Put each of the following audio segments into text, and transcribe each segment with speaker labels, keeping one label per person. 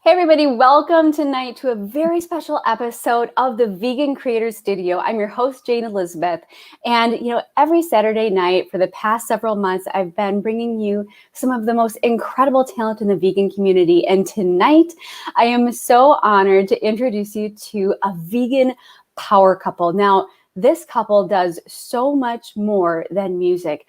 Speaker 1: Hey everybody, welcome tonight to a very special episode of the Vegan Creator Studio. I'm your host, Jane Elizabeth. And every Saturday night for the past several months, I've been bringing you some of the most incredible talent in the vegan community. And tonight, I am so honored to introduce you to a vegan power couple. Now, this couple does so much more than music.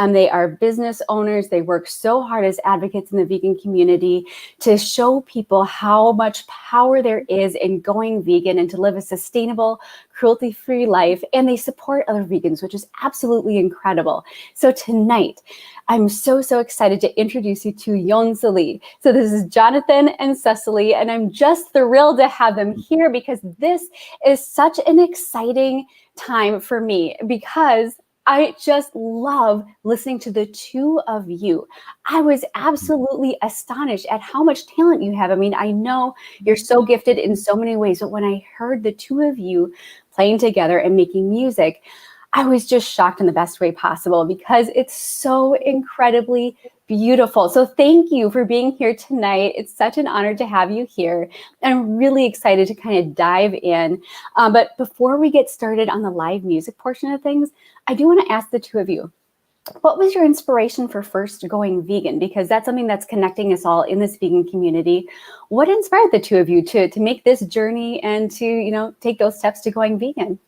Speaker 1: They are business owners. They work so hard as advocates in the vegan community to show people how much power there is in going vegan and to live a sustainable, cruelty-free life. And they support other vegans, which is absolutely incredible. So tonight, I'm so excited to introduce you to Yoncely. So this is Jonathan and Cecily, and I'm just thrilled to have them here because this is such an exciting time for me because I just love listening to the two of you. I was absolutely astonished at how much talent you have. I mean, I know you're so gifted in so many ways, but when I heard the two of you playing together and making music, I was just shocked in the best way possible because it's so incredibly beautiful. So thank you for being here tonight. It's such an honor to have you here. I'm really excited to kind of dive in. But before we get started on the live music portion of things, I do want to ask the two of you, what was your inspiration for first going vegan? Because that's something that's connecting us all in this vegan community. What inspired the two of you to make this journey and to, take those steps to going vegan?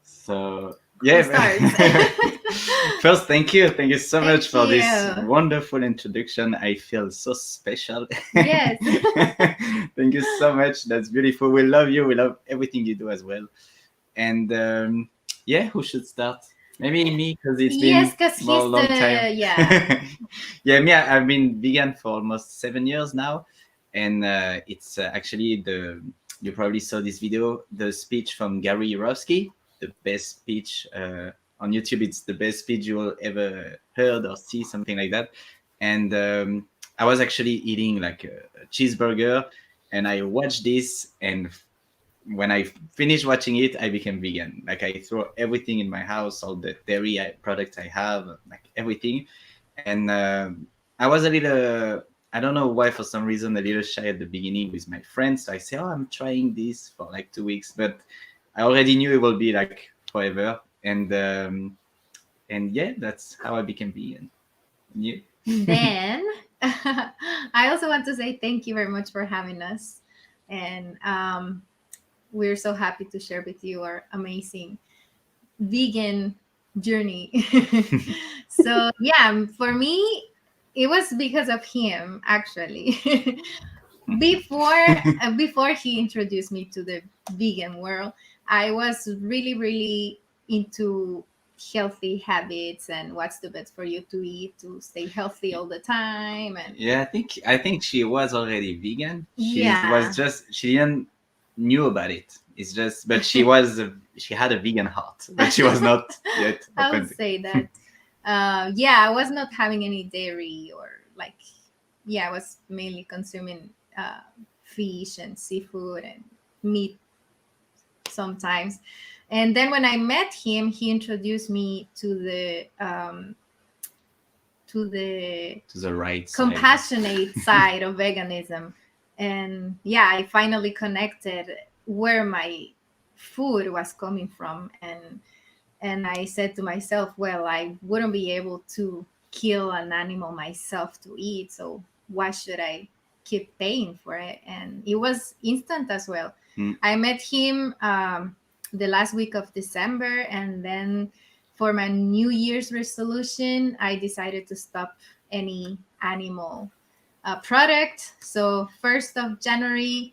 Speaker 2: So yeah, first, thank you so much for this wonderful introduction. I feel so special.
Speaker 3: Yes.
Speaker 2: Thank you so much. That's beautiful. We love you. We love everything you do as well. And who should start? Maybe me, because it's been a long time. Yeah, me. I've been vegan for almost 7 years now, and it's actually you probably saw this video, the speech from Gary Yourofsky. The best speech on YouTube. It's the best speech you will ever heard or see, something like that. And I was actually eating like a cheeseburger, and I watched this, and when I finished watching it, I became vegan. Like I threw everything in my house, all the dairy products I have, like everything. And I was a little, I don't know why, for some reason, a little shy at the beginning with my friends. So I say, I'm trying this for like 2 weeks, but I already knew it will be like forever, and yeah, that's how I became vegan. Yeah.
Speaker 3: Then I also want to say thank you very much for having us, and we're so happy to share with you our amazing vegan journey. So yeah, for me, it was because of him actually. Before he introduced me to the vegan world, I was really into healthy habits and what's the best for you to eat to stay healthy all the time. And
Speaker 2: yeah, I think she was already vegan. She didn't knew about it. It's just, but she had a vegan heart, but she was not yet.
Speaker 3: I would say that. I was not having any dairy or I was mainly consuming fish and seafood and meat sometimes. And then when I met him, he introduced me to the
Speaker 2: right
Speaker 3: compassionate side of veganism. And I finally connected where my food was coming from. And I said to myself, well, I wouldn't be able to kill an animal myself to eat, so why should I keep paying for it? And it was instant as well. I met him the last week of December, and then for my New Year's resolution, I decided to stop any animal product. So 1st of January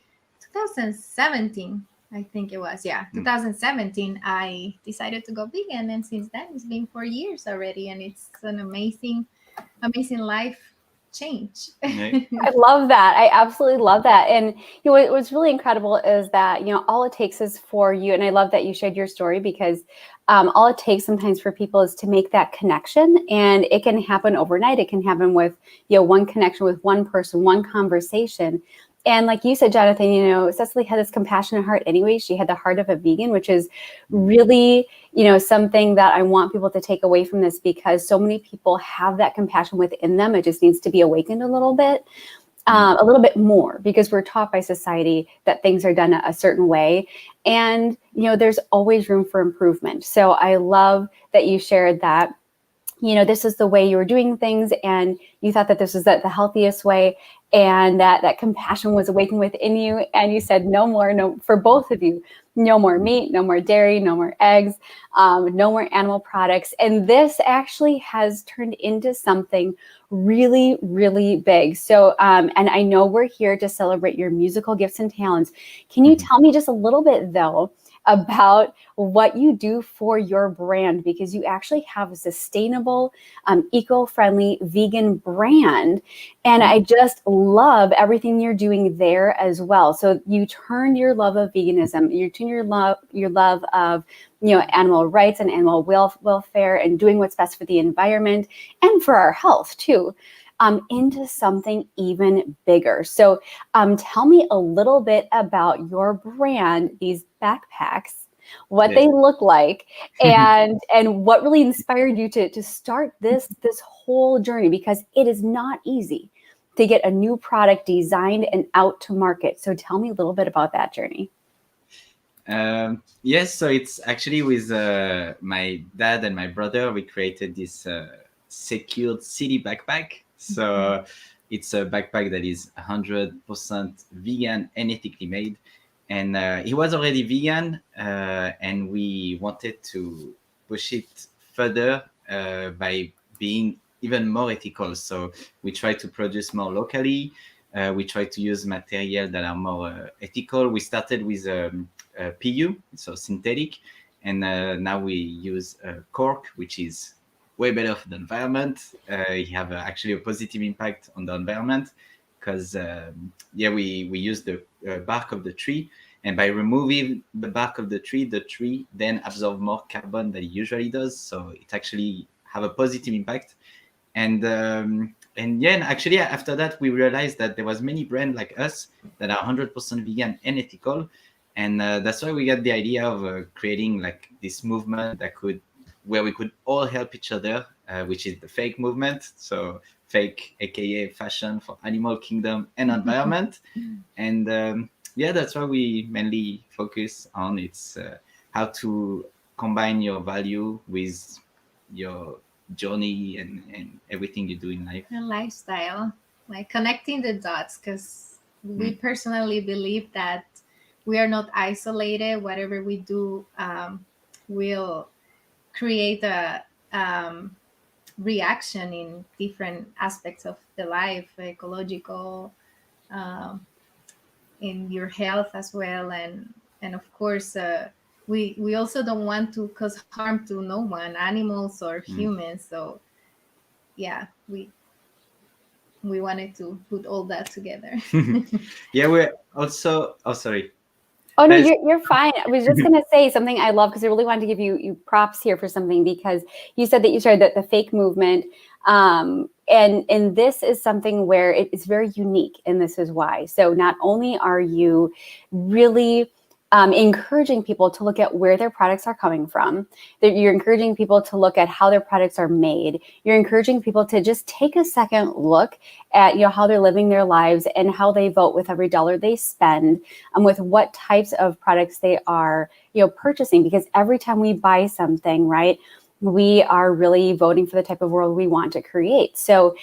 Speaker 3: 2017, I think it was 2017, I decided to go vegan, and since then it's been 4 years already, and it's an amazing life change.
Speaker 1: I love that. I absolutely love that. And what's really incredible is that all it takes is for you, and I love that you shared your story, because all it takes sometimes for people is to make that connection, and it can happen overnight. It can happen with one connection with one person, one conversation. And like you said, Jonathan, Cecily had this compassionate heart anyway. She had the heart of a vegan, which is really, something that I want people to take away from this, because so many people have that compassion within them. It just needs to be awakened a little bit. a little bit more, because we're taught by society that things are done a certain way. And, there's always room for improvement. So I love that you shared that, this is the way you were doing things, and you thought that this was the healthiest way, and that compassion was awakened within you. And you said, no, for both of you, no more meat, no more dairy, no more eggs, no more animal products. And this actually has turned into something really, really big. So, and I know we're here to celebrate your musical gifts and talents. Can you tell me just a little bit, though, about what you do for your brand? Because you actually have a sustainable, eco-friendly vegan brand. And I just love everything you're doing there as well. So you turn your love of veganism, you turn your love of, animal rights and animal welfare and doing what's best for the environment and for our health too, into something even bigger. So tell me a little bit about your brand, these backpacks, what they look like, and what really inspired you to start this whole journey, because it is not easy to get a new product designed and out to market. So tell me a little bit about that journey.
Speaker 2: Yes, so it's actually with my dad and my brother, we created this secured city backpack. So it's a backpack that is 100% vegan and ethically made. And he was already vegan, and we wanted to push it further by being even more ethical. So we try to produce more locally. We try to use material that are more ethical. We started with PU, so synthetic, and now we use cork, which is way better for the environment. You have actually a positive impact on the environment, because we use the bark of the tree, and by removing the bark of the tree then absorbs more carbon than it usually does, so it actually have a positive impact. And actually after that we realized that there was many brands like us that are 100% vegan and ethical, and that's why we got the idea of creating like this movement where we could all help each other, which is the fake movement. So fake, aka fashion for animal kingdom and environment. And that's why we mainly focus on. It's how to combine your value with your journey and everything you do in life.
Speaker 3: A lifestyle, like connecting the dots, because we personally believe that we are not isolated. Whatever we do will create a reaction in different aspects of the life, ecological, in your health as well, and of course we also don't want to cause harm to no one, animals or humans. So yeah, we wanted to put all that together.
Speaker 2: Yeah, we're also sorry.
Speaker 1: Oh no, you're fine. I was just gonna say something I love, because I really wanted to give you props here for something, because you said that you started the fake movement, and this is something where it's very unique, and this is why. So not only are you really encouraging people to look at where their products are coming from, that you're encouraging people to look at how their products are made. You're encouraging people to just take a second look at how they're living their lives and how they vote with every dollar they spend, and with what types of products they are purchasing. Because every time we buy something, right, we are really voting for the type of world we want to create. So,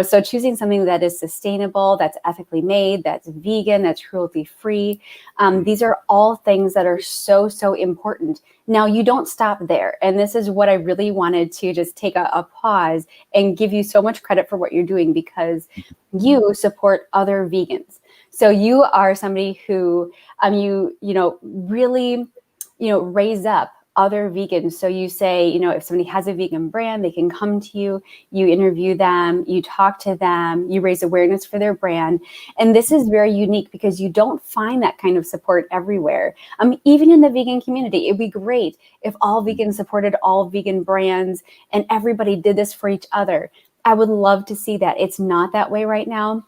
Speaker 1: so choosing something that is sustainable, that's ethically made, that's vegan, that's cruelty free. These are all things that are so, so important. Now, you don't stop there. And this is what I really wanted to just take a pause and give you so much credit for what you're doing, because you support other vegans. So you are somebody who, really, raise up other vegans. So you say, if somebody has a vegan brand, they can come to you, you interview them, you talk to them, you raise awareness for their brand. And this is very unique, because you don't find that kind of support everywhere. Even in the vegan community, it'd be great if all vegans supported all vegan brands and everybody did this for each other. I would love to see that. It's not that way right now.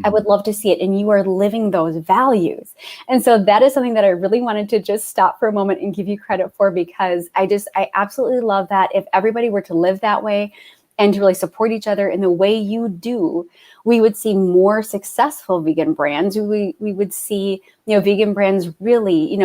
Speaker 1: I would love to see it. And you are living those values. And so that is something that I really wanted to just stop for a moment and give you credit for, because I absolutely love that. If everybody were to live that way and to really support each other in the way you do, we would see more successful vegan brands. We would see, vegan brands really,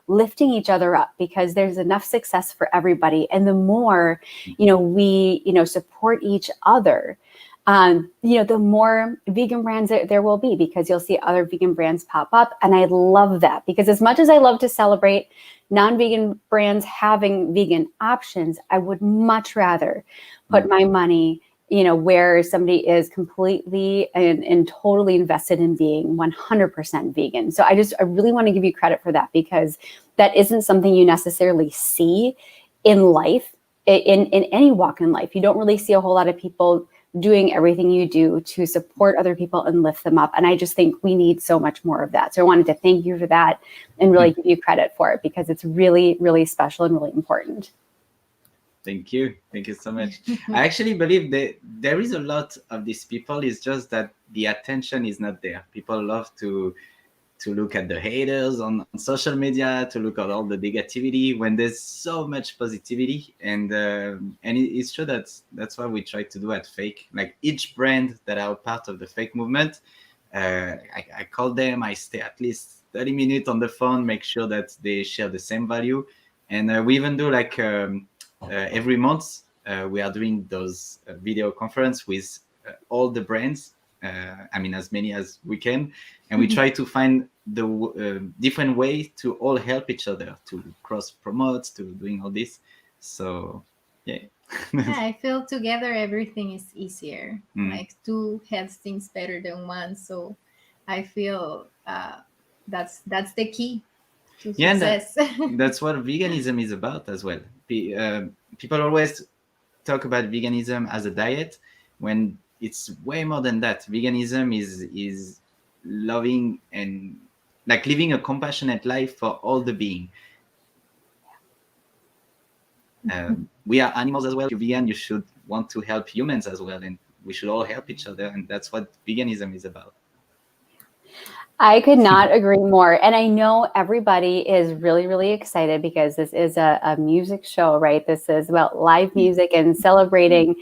Speaker 1: lifting each other up, because there's enough success for everybody. And the more, we, support each other, the more vegan brands there will be, because you'll see other vegan brands pop up. And I love that, because as much as I love to celebrate non-vegan brands having vegan options, I would much rather put my money, where somebody is completely and totally invested in being 100% vegan. So I really want to give you credit for that, because that isn't something you necessarily see in life, in any walk in life. You don't really see a whole lot of people doing everything you do to support other people and lift them up. And I just think we need so much more of that. So I wanted to thank you for that and really give you credit for it, because it's really, really special and really important.
Speaker 2: Thank you. Thank you so much. I actually believe that there is a lot of these people. It's just that the attention is not there. People love to look at the haters on social media, to look at all the negativity, when there's so much positivity. And it's true that's what we try to do at Fake. Like each brand that are part of the Fake movement, I call them, I stay at least 30 minutes on the phone, make sure that they share the same value. And we even do like every month, we are doing those video conference with all the brands. As many as we can, and we try to find the different way to all help each other, to cross promote, to doing all this. So yeah.
Speaker 3: I feel together everything is easier. Like two heads things better than one. So I feel that's the key to success.
Speaker 2: That's what veganism is about as well. People always talk about veganism as a diet, when it's way more than that. Veganism is loving and like living a compassionate life for all the being. We are animals as well. If you're vegan, you should want to help humans as well, and we should all help each other, and that's what veganism is about.
Speaker 1: I could not agree more. And I know everybody is really, really excited, because this is a music show, right? This is about live music and celebrating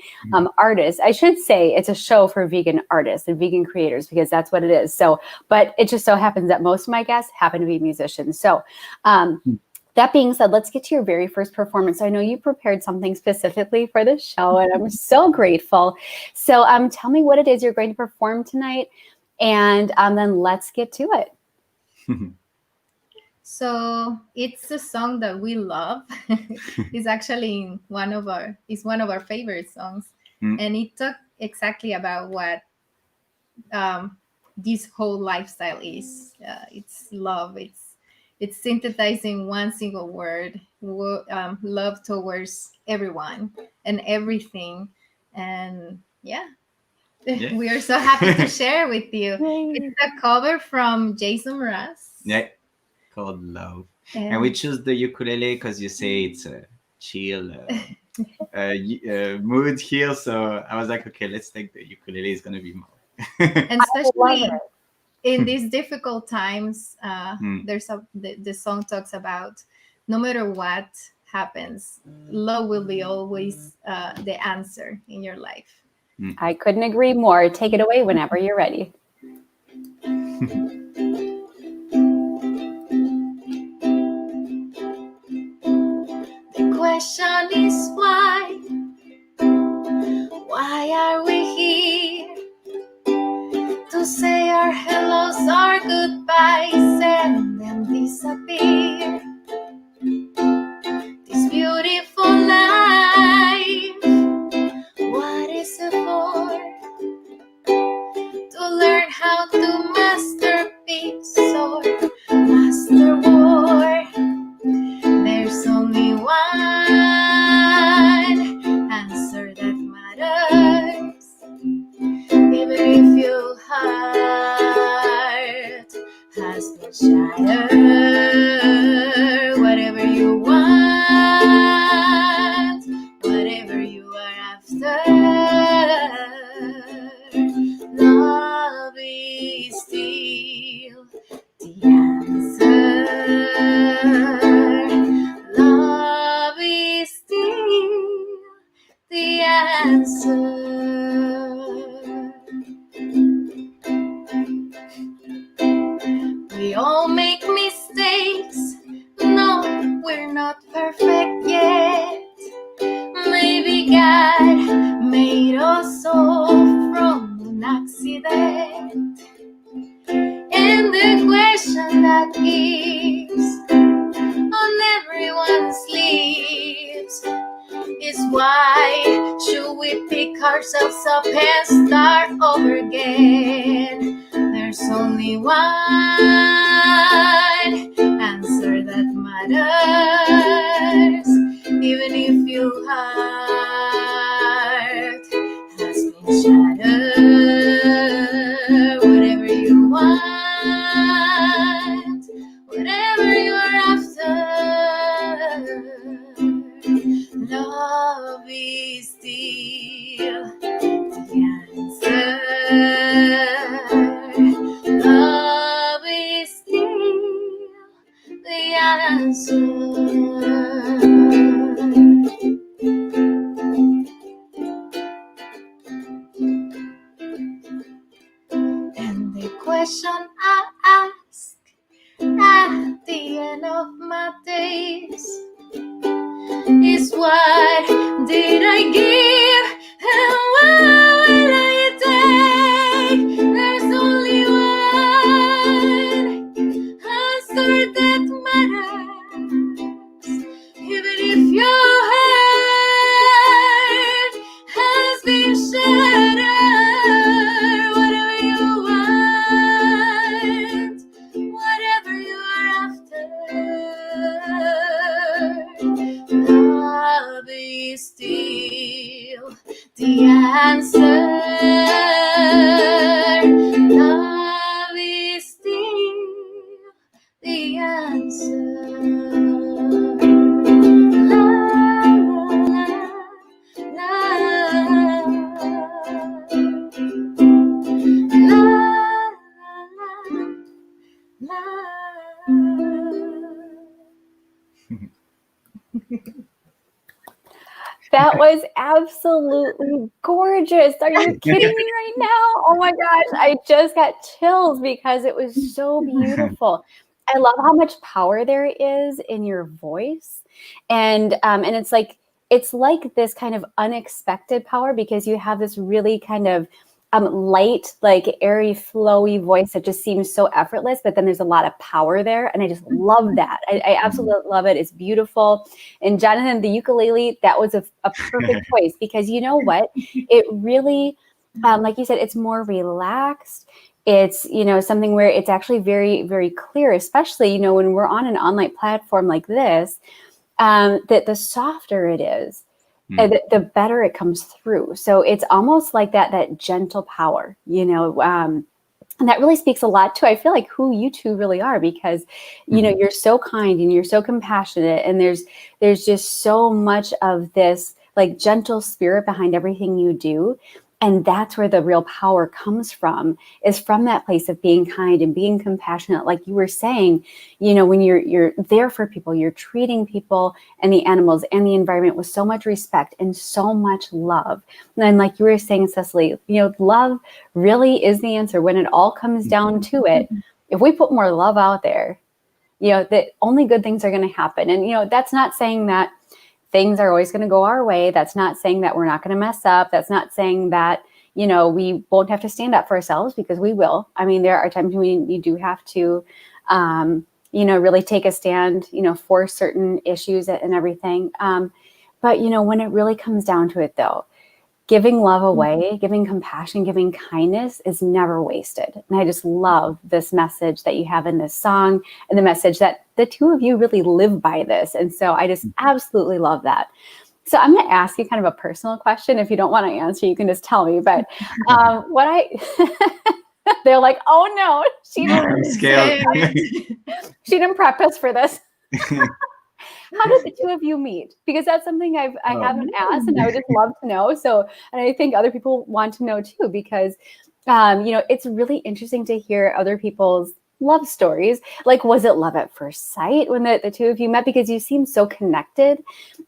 Speaker 1: artists. I should say it's a show for vegan artists and vegan creators, because that's what it is. So, but it just so happens that most of my guests happen to be musicians. So, that being said, let's get to your very first performance. I know you prepared something specifically for the show, and I'm so grateful. So tell me what it is you're going to perform tonight, and then let's get to it.
Speaker 3: So it's a song that we love. It's actually one of our favorite songs. And it talks exactly about what this whole lifestyle is. It's love. It's synthesizing one single word, love towards everyone and everything. And we are so happy to share with you. It's a cover from Jason Mraz.
Speaker 2: Yeah, called Love. And we choose the ukulele because you say it's a chill mood here. So I was like, okay, let's take the ukulele. It's going to be more.
Speaker 3: And especially in these difficult times, the song talks about no matter what happens, love will be always the answer in your life.
Speaker 1: I couldn't agree more. Take it away whenever you're ready.
Speaker 3: The question is why? Why are we here? To say our hellos, our goodbyes, and then disappear. This beautiful life, what is it for? To learn how to master peace or master war. There's only one answer that matters. Even if your heart has been shattered, whatever you want, whatever you are after, love is still the answer. Love is still the answer. We all make mistakes. No, we're not perfect yet. Maybe God made us all from an accident. And the question that is on everyone's lips is why should we pick ourselves up and start over again? There's only one answer that matters, even if your heart has been shattered. Whatever you want, whatever you're after, love is still the answer. Love is still the answer. And the question I ask at the end of my days is what did I give and what will I take? There's only one answer that matters, even if your heart has been shattered. Whatever you want, whatever you're after, love is still the answer. Love is still the answer. La, la, la, la, la.
Speaker 1: That was absolutely gorgeous. Are you kidding me right now? Oh my gosh, I just got chills because it was so beautiful. I love how much power there is in your voice. And it's like this kind of unexpected power because you have this really kind of light, like airy, flowy voice that just seems so effortless, but then there's a lot of power there. And I just love that. I absolutely love it. It's beautiful. And Jonathan, the ukulele, that was a perfect choice because you know what? It really, like you said, it's more relaxed. It's, something where it's actually very, very clear, especially, when we're on an online platform like this, that the softer it is, the better it comes through. So it's almost like that gentle power, and that really speaks a lot to, I feel like, who you two really are, because, you're so kind and you're so compassionate, and there's just so much of this like gentle spirit behind everything you do. And that's where the real power comes from, is from that place of being kind and being compassionate. Like you were saying, when you're there for people, you're treating people and the animals and the environment with so much respect and so much love. And like you were saying, Cecily, love really is the answer when it all comes down to it. If we put more love out there, that only good things are going to happen. And, that's not saying that things are always going to go our way. That's not saying that we're not going to mess up. That's not saying that, we won't have to stand up for ourselves, because we will. I mean, there are times when you do have to, really take a stand, for certain issues and everything. But, when it really comes down to it, though, giving love away, giving compassion, giving kindness is never wasted. And I just love this message that you have in this song, and the message that the two of you really live by this. And so I just absolutely love that. So I'm going to ask you kind of a personal question. If you don't want to answer, you can just tell me. But they're like, oh no, she didn't prep us for this. How did the two of you meet? Because that's something I haven't asked, and I would just love to know. So, and I think other people want to know too, because, it's really interesting to hear other people's, love stories. Like, was it love at first sight when the two of you met? Because you seem so connected.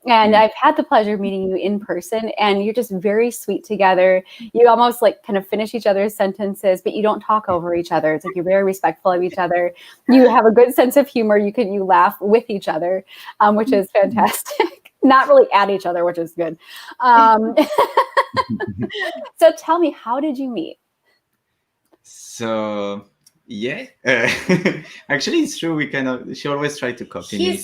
Speaker 1: And I've had the pleasure of meeting you in person, and you're just very sweet together. You almost like kind of finish each other's sentences, but you don't talk over each other. It's like you're very respectful of each other. You have a good sense of humor. You laugh with each other, which is fantastic. Not really at each other, which is good. So tell me, how did you meet?
Speaker 2: So yeah, actually, it's true. She always tried to copy me.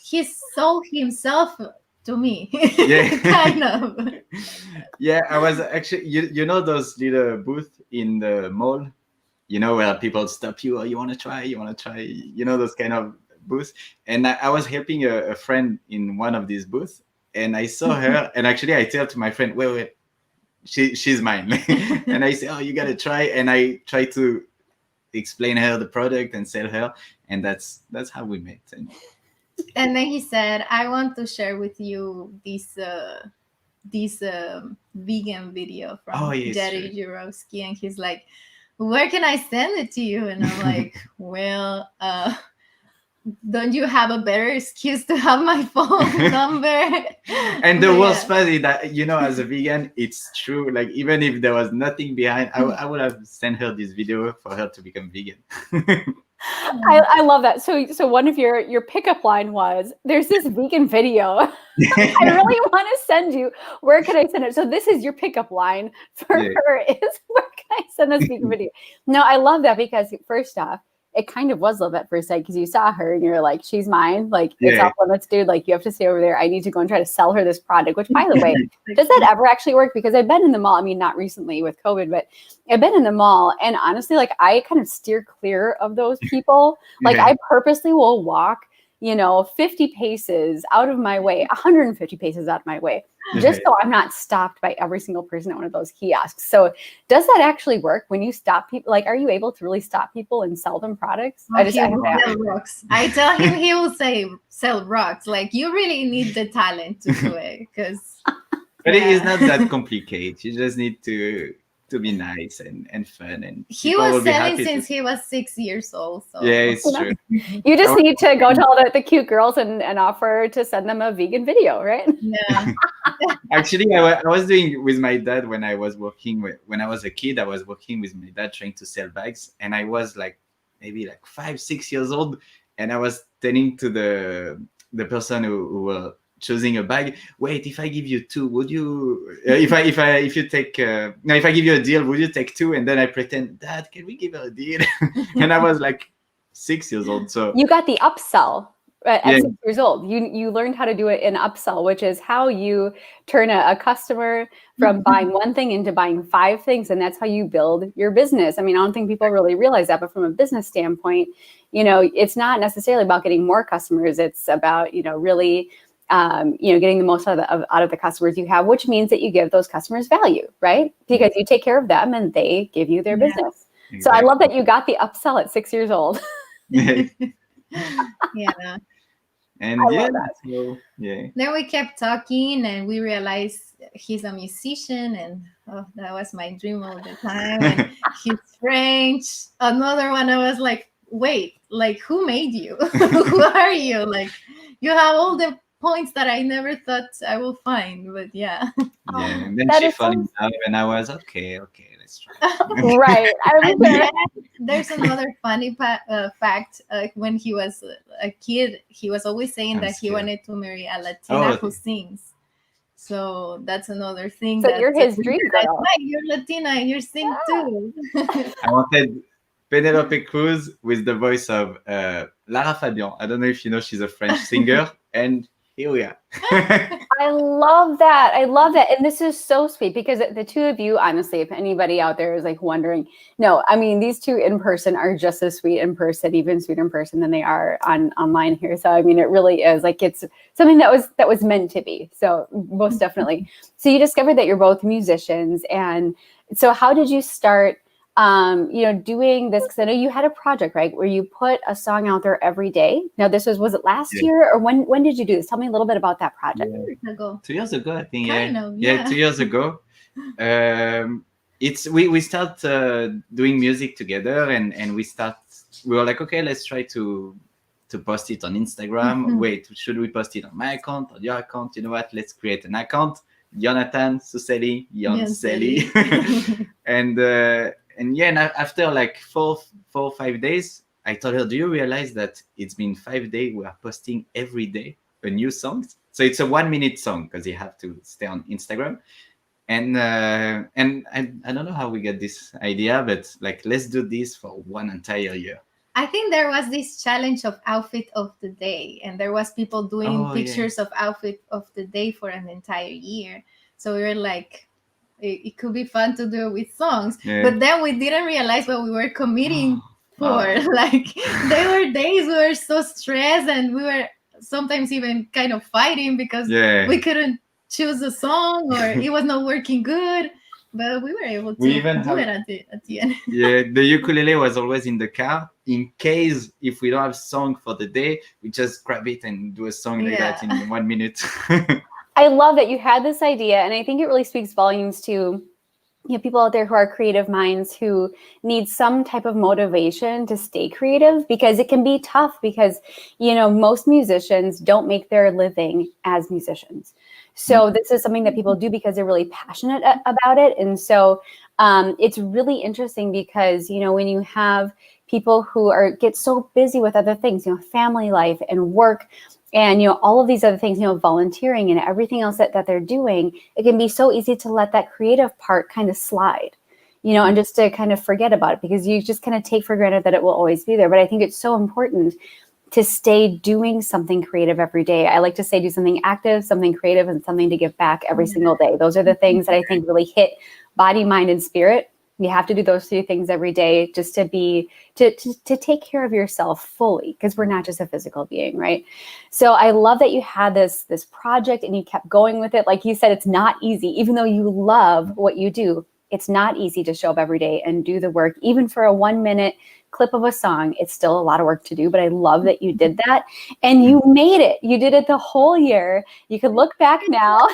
Speaker 3: He sold himself to me.
Speaker 2: Yeah,
Speaker 3: kind of.
Speaker 2: Yeah, I was actually, you know those little booths in the mall, where people stop you. Oh, you want to try? Those kind of booths. And I was helping a friend in one of these booths, and I saw her, and actually I tell to my friend, wait, she's mine. And I say, oh, you gotta try. And I try to explain her the product and sell her, and that's how we met.
Speaker 3: And then he said, I want to share with you this vegan video from Jerry Jurovsky. And he's like, where can I send it to you? And I'm like, well, don't you have a better excuse to have my phone number?
Speaker 2: And the worst part is that, as a vegan, it's true. Like, even if there was nothing behind, I would have sent her this video for her to become vegan.
Speaker 1: I love that. So one of your pickup line was, there's this vegan video. I really want to send you. Where can I send it? So this is your pickup line for her is, where can I send this vegan video? No, I love that, because first off, it kind of was love at first sight, because you saw her and you're like, she's mine. Like, it's off limits, dude. Like, you have to stay over there. I need to go and try to sell her this product, which, by the way, does that ever actually work? Because I've been in the mall. I mean, not recently with COVID, but I've been in the mall, and honestly, like, I kind of steer clear of those people. Like, I purposely will walk, 50 paces out of my way, 150 paces out of my way, just so I'm not stopped by every single person at one of those kiosks. So does that actually work when you stop people? Like, are you able to really stop people and sell them products?
Speaker 3: Oh, he will sell rocks. I tell him he will sell rocks. Like, you really need the talent to do it, because.
Speaker 2: But it is not that complicated. You just need to be nice and fun, and
Speaker 3: he was selling since he was 6 years old. So
Speaker 2: yeah, it's true.
Speaker 1: You just need to go tell the cute girls and offer to send them a vegan video, right?
Speaker 3: Yeah.
Speaker 2: Actually, I was doing with my dad when I was when I was a kid. I was working with my dad trying to sell bags, and I was maybe 5-6 years old, and I was telling to the person who were choosing a bag, wait, if I give you 2, would you if I give you a deal, would you take 2? And then I pretend, Dad, can we give her a deal? And I was 6 years old. So
Speaker 1: you got the upsell at 6 years old. You learned how to do it in upsell, which is how you turn a customer from buying one thing into buying 5 things, and that's how you build your business. I mean, I don't think people really realize that, but from a business standpoint, it's not necessarily about getting more customers. It's about really getting the most out of the customers you have, which means that you give those customers value, right? Because you take care of them and they give you their business. Exactly. So I love that you got the upsell at 6 years old.
Speaker 3: Yeah.
Speaker 2: And
Speaker 3: Then we kept talking, and we realized he's a musician, and that was my dream all the time. And he's French. Another one, I was like, wait, who made you? Who are you? You have all the points that I never thought I will find, but
Speaker 2: yeah. And then she fell in love, and I was okay, let's try.
Speaker 1: Right.
Speaker 3: There's another funny fact. When he was a kid, he was always saying that he wanted to marry a Latina who sings. So that's another thing.
Speaker 1: So you're his dream girl.
Speaker 3: You're Latina, you sing too.
Speaker 2: I wanted Penelope Cruz with the voice of Lara Fabian. I don't know if you know, she's a French singer, and here we are.
Speaker 1: I love that. And this is so sweet, because the two of you, honestly, if anybody out there is wondering, no, I mean, these two in person are just as sweet in person, even sweeter in person than they are online here. So, I mean, it really is it's something that was meant to be. So most definitely. So you discovered that you're both musicians. And so how did you start doing this? Because I know you had a project, right, where you put a song out there every day. Now, was it last year, or when did you do this? Tell me a little bit about that project.
Speaker 2: 2 years ago, I think.
Speaker 3: Kind of, yeah.
Speaker 2: 2 years ago. We start doing music together, and we start we were like, okay, let's try to post it on Instagram. Wait, should we post it on my account or your account? You know what? Let's create an account. Jonathan Suseli, Yoncely. And yeah, and after like 4 or 5 days, I told her, do you realize that it's been 5 days we are posting every day a new song? So it's a 1-minute song because you have to stay on Instagram. And I don't know how we get this idea, but like, let's do this for one entire year.
Speaker 3: I think there was this challenge of outfit of the day, and there was people doing pictures of outfit of the day for an entire year. So we were like, it could be fun to do it with songs. But then we didn't realize what we were committing for. Like, there were days we were so stressed, and we were sometimes even kind of fighting because we couldn't choose a song, or it was not working good. But we were able to do it at the end.
Speaker 2: Yeah, the ukulele was always in the car in case if we don't have song for the day, we just grab it and do a song like that in 1 minute.
Speaker 1: I love that you had this idea, and I think it really speaks volumes to people out there who are creative minds who need some type of motivation to stay creative, because it can be tough because, most musicians don't make their living as musicians. So this is something that people do because they're really passionate about it. And so it's really interesting because, when you have people who get so busy with other things, family life and work, and, all of these other things, volunteering and everything else that they're doing, it can be so easy to let that creative part kind of slide, and just to kind of forget about it because you just kind of take for granted that it will always be there. But I think it's so important to stay doing something creative every day. I like to say do something active, something creative, and something to give back every single day. Those are the things that I think really hit body, mind, and spirit. You have to do those 3 things every day just to take care of yourself fully, because we're not just a physical being, right? So I love that you had this project and you kept going with it. Like you said, it's not easy, even though you love what you do. It's not easy to show up every day and do the work, even for a 1-minute clip of a song. It's still a lot of work to do, but I love that you did that and you made it. You did it the whole year. You can look back now.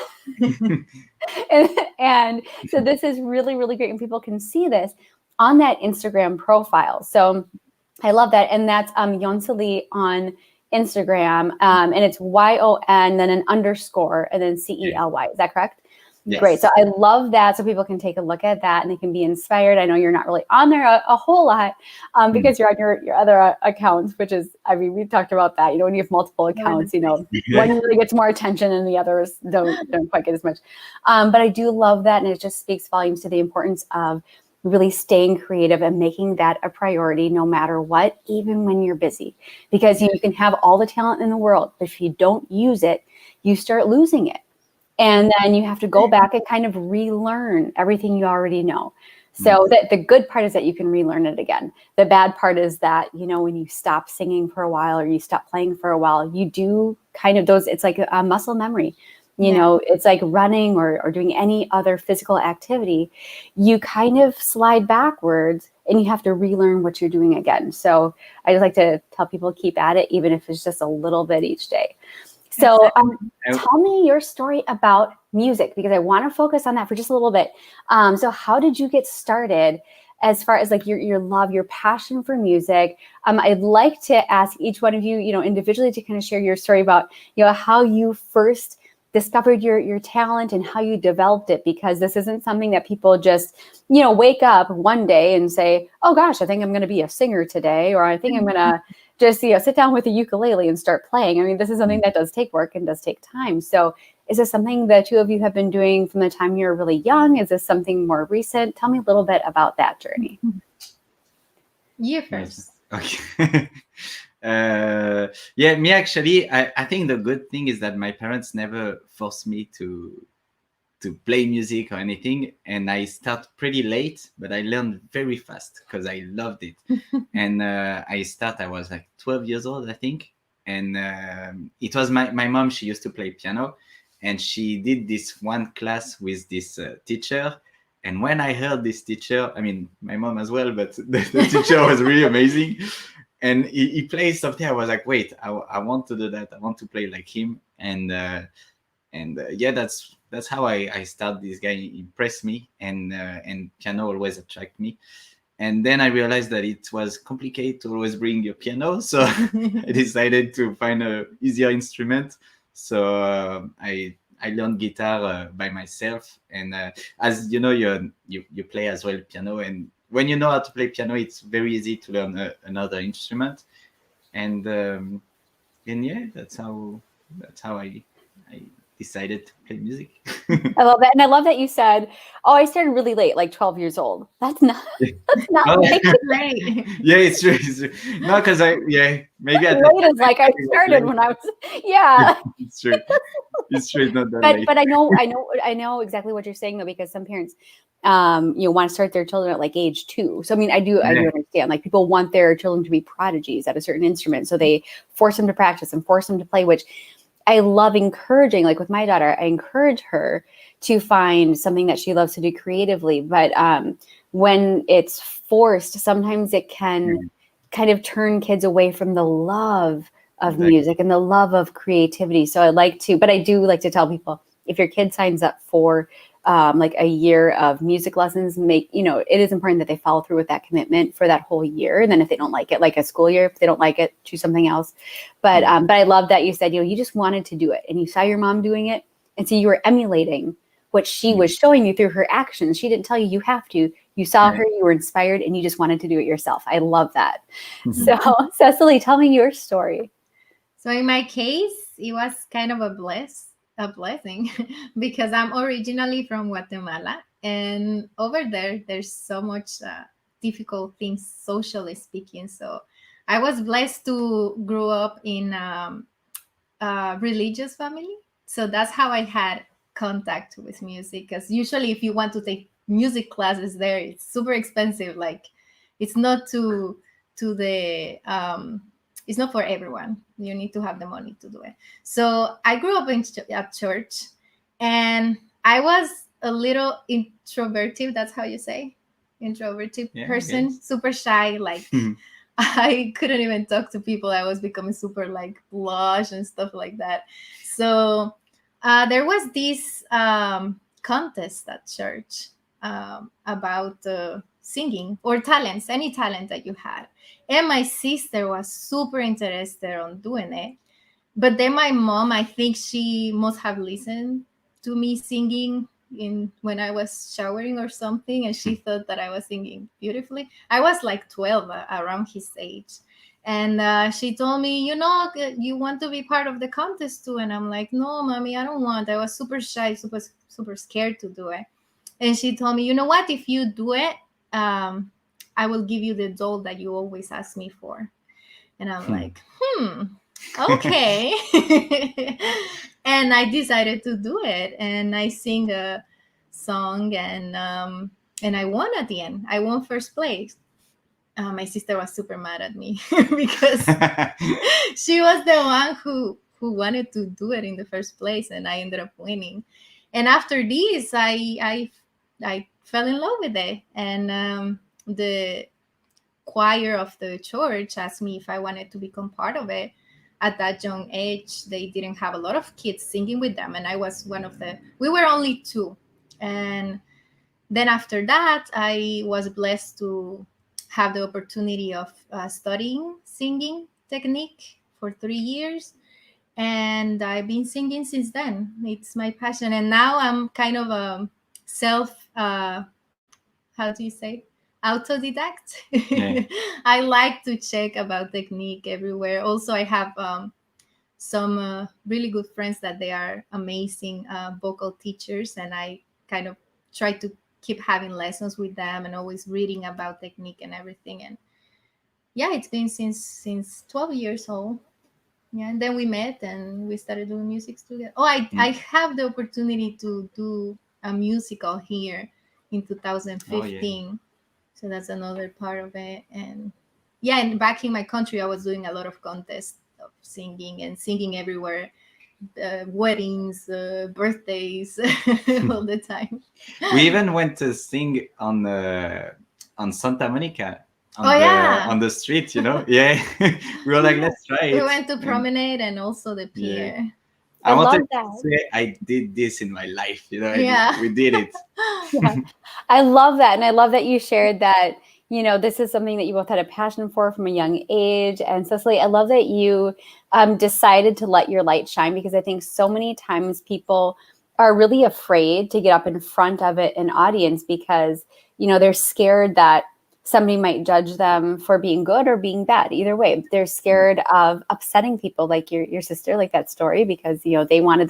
Speaker 1: and so this is really, really great. And people can see this on that Instagram profile. So I love that. And that's Yoncely on Instagram. And it's YON, then an underscore, and then CELY. Is that correct?
Speaker 2: Yes.
Speaker 1: Great. So I love that. So people can take a look at that and they can be inspired. I know you're not really on there a whole lot because you're on your other accounts, which is, we talked about that. When you have multiple accounts, one really gets more attention and the others don't quite get as much. But I do love that. And it just speaks volumes to the importance of really staying creative and making that a priority no matter what, even when you're busy, because you can have all the talent in the world, but if you don't use it, you start losing it. And then you have to go back and kind of relearn everything you already know. So that the good part is that you can relearn it again. The bad part is that, when you stop singing for a while or you stop playing for a while, you do kind of it's like a muscle memory. It's like running or doing any other physical activity. You kind of slide backwards and you have to relearn what you're doing again. So I just like to tell people keep at it, even if it's just a little bit each day. So tell me your story about music, because I want to focus on that for just a little bit. So how did you get started as far as like your love, your passion for music? I'd like to ask each one of you, individually to kind of share your story about, how you first discovered your talent and how you developed it, because this isn't something that people just, wake up one day and say, oh gosh, I think I'm going to be a singer today, or I think I'm going to just, sit down with a ukulele and start playing. This is something that does take work and does take time. So is this something the 2 of you have been doing from the time you were really young? Is this something more recent? Tell me a little bit about that journey.
Speaker 3: You first.
Speaker 2: Okay. Me actually, I think the good thing is that my parents never forced me to play music or anything, and I start pretty late, but I learned very fast because I loved it. And I was like 12 years old, I think, and it was my mom. She used to play piano, and she did this one class with this teacher. And when I heard this teacher, my mom as well, but the teacher was really amazing. And he plays something. I was like, wait, I want to do that. I want to play like him. And that's how I start. This guy impressed me, and piano always attract me. And then I realized that it was complicated to always bring your piano, so I decided to find a easier instrument. So I learned guitar by myself, and as you know, you play as well piano, and when you know how to play piano, it's very easy to learn another instrument. And yeah, that's how I decided to play music.
Speaker 1: I love that. And I love that you said, oh, I started really late, like 12 years old. That's not
Speaker 2: Oh,
Speaker 1: late.
Speaker 3: Right.
Speaker 2: yeah, it's true. It's true. No, because maybe at
Speaker 1: Late is like I started when I was, yeah.
Speaker 2: it's true. It's true. It's not that late.
Speaker 1: But I know exactly what you're saying though, because some parents want to start their children at like age 2. So I mean, I do understand, like people want their children to be prodigies at a certain instrument, so they force them to practice and force them to play, which I love encouraging. Like with my daughter, I encourage her to find something that she loves to do creatively, but when it's forced, sometimes it can kind of turn kids away from the love of music and the love of creativity. So but I do like to tell people, if your kid signs up for like a year of music lessons, it is important that they follow through with that commitment for that whole year. And then if they don't like it, like a school year, if they don't like it, choose something else. But I love that you said, you just wanted to do it and you saw your mom doing it. And so you were emulating what she was showing you through her actions. She didn't tell you have to. You saw her, you were inspired, and you just wanted to do it yourself. I love that. So Cecily, tell me your story.
Speaker 3: So in my case, it was kind of a blessing because I'm originally from Guatemala, and over there's so much difficult things socially speaking. So I was blessed to grow up in a religious family. So that's how I had contact with music, because usually if you want to take music classes there, it's super expensive. Like it's not to the it's not for everyone. You need to have the money to do it. So I grew up at church, and I was a little introverted. That's how you say, introverted person, super shy. Like I couldn't even talk to people. I was becoming super like blush and stuff like that. So there was this contest at church about singing or talents, any talent that you had. And my sister was super interested on doing it. But then my mom, I think she must have listened to me singing when I was showering or something, and she thought that I was singing beautifully. I was like 12, around his age. And she told me, you want to be part of the contest too. And I'm like, no, mommy, I don't want. I was super shy, super scared to do it. And she told me, you know what? If you do it, I will give you the doll that you always ask me for. And I'm like, okay. And I decided to do it. And I sing a song, and I won at the end. I won first place. My sister was super mad at me because she was the one who wanted to do it in the first place, and I ended up winning. And after this, I fell in love with it. And the choir of the church asked me if I wanted to become part of it. At that young age, they didn't have a lot of kids singing with them, and I was one of we were only 2. And then after that, I was blessed to have the opportunity of studying singing technique for 3 years. And I've been singing since then. It's my passion. And now I'm kind of a how do you say? Autodidact. I like to check about technique everywhere. Also, I have some really good friends that they are amazing vocal teachers, and I kind of try to keep having lessons with them and always reading about technique and everything. And yeah, it's been since 12 years old. Yeah, and then we met and we started doing music together. I have the opportunity to do a musical here in 2015. So that's another part of it. And yeah, and back in my country, I was doing a lot of contests of singing and singing everywhere, weddings, birthdays, all the time.
Speaker 2: We even went to sing on Santa Monica. On the street, Yeah. We were like, let's try it.
Speaker 3: We went to Promenade and also the pier.
Speaker 2: Yeah. I wanted to say I did this in my life, we did it.
Speaker 1: Yeah. I love that. And I love that you shared that, this is something that you both had a passion for from a young age. And Cecily, I love that you decided to let your light shine, because I think so many times people are really afraid to get up in front of an audience because, they're scared that somebody might judge them for being good or being bad. Either way, they're scared of upsetting people, like your sister, like that story, because, they wanted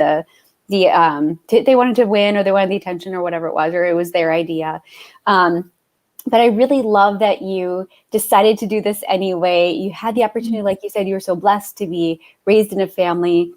Speaker 1: they wanted to win, or they wanted the attention, or whatever it was, or it was their idea. But I really love that you decided to do this anyway. You had the opportunity, like you said, you were so blessed to be raised in a family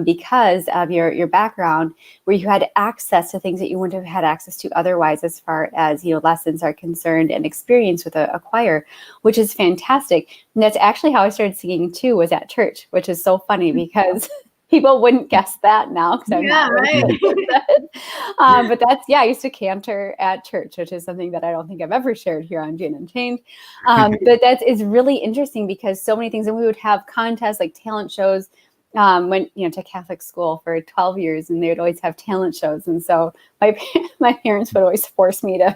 Speaker 1: because of your background, where you had access to things that you wouldn't have had access to otherwise, as far as, lessons are concerned, and experience with a choir, which is fantastic. And that's actually how I started singing too, was at church, which is so funny because people wouldn't guess that now, because I'm not really good at it. But I used to cantor at church, which is something that I don't think I've ever shared here on Jane Unchained. But it's really interesting, because so many things, and we would have contests like talent shows. Went to Catholic school for 12 years, and they would always have talent shows. And so my parents would always force me to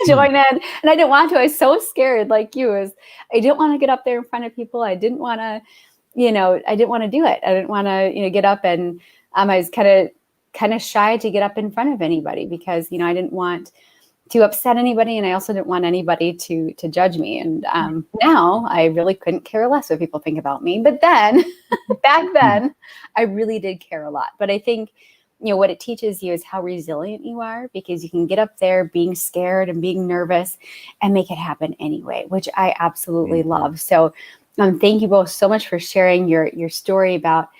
Speaker 1: join in, and I didn't want to. I was so scared, like you, I didn't want to get up there in front of people. I didn't want to, I didn't want to do it. I didn't want to, get up, and I was kind of shy to get up in front of anybody, because, I didn't want to upset anybody, and I also didn't want anybody to judge me. And now I really couldn't care less what people think about me. But then, back then, I really did care a lot. But I think, what it teaches you is how resilient you are, because you can get up there being scared and being nervous and make it happen anyway, which I absolutely love. So thank you both so much for sharing your story about,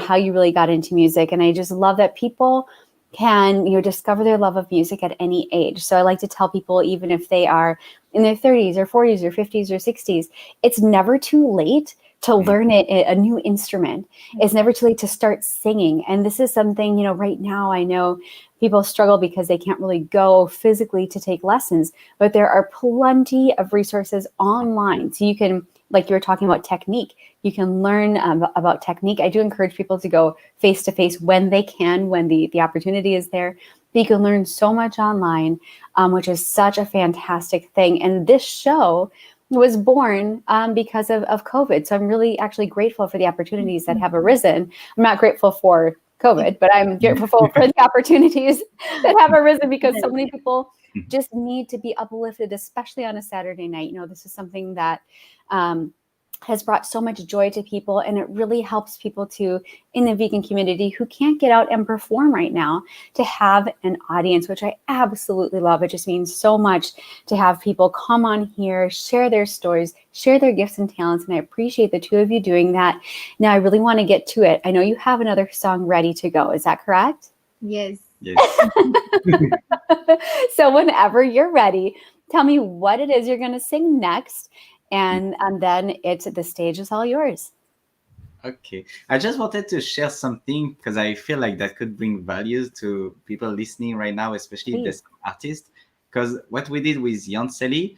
Speaker 1: how you really got into music. And I just love that people can, discover their love of music at any age. So I like to tell people, even if they are in their 30s or 40s or 50s or 60s, it's never too late to learn a new instrument. It's never too late to start singing. And this is something, right now I know people struggle because they can't really go physically to take lessons, but there are plenty of resources online. So you can, like you were talking about technique, you can learn about technique. I do encourage people to go face-to-face when they can, when the opportunity is there. But you can learn so much online, which is such a fantastic thing. And this show was born because of COVID. So I'm really actually grateful for the opportunities that have arisen. I'm not grateful for COVID, but I'm grateful for the opportunities that have arisen, because so many people just need to be uplifted, especially on a Saturday night. This is something that has brought so much joy to people, and it really helps people in the vegan community who can't get out and perform right now, to have an audience, which I absolutely love. It just means so much to have people come on here, share their stories, share their gifts and talents, and I appreciate the two of you doing that. Now I really want to get to it. I know you have another song ready to go. Is that correct?
Speaker 3: Yes.
Speaker 1: So whenever you're ready, tell me what it is you're going to sing next. And then the stage is all yours.
Speaker 2: Okay. I just wanted to share something, because I feel like that could bring value to people listening right now, especially the artists. Because what we did with Yoncely,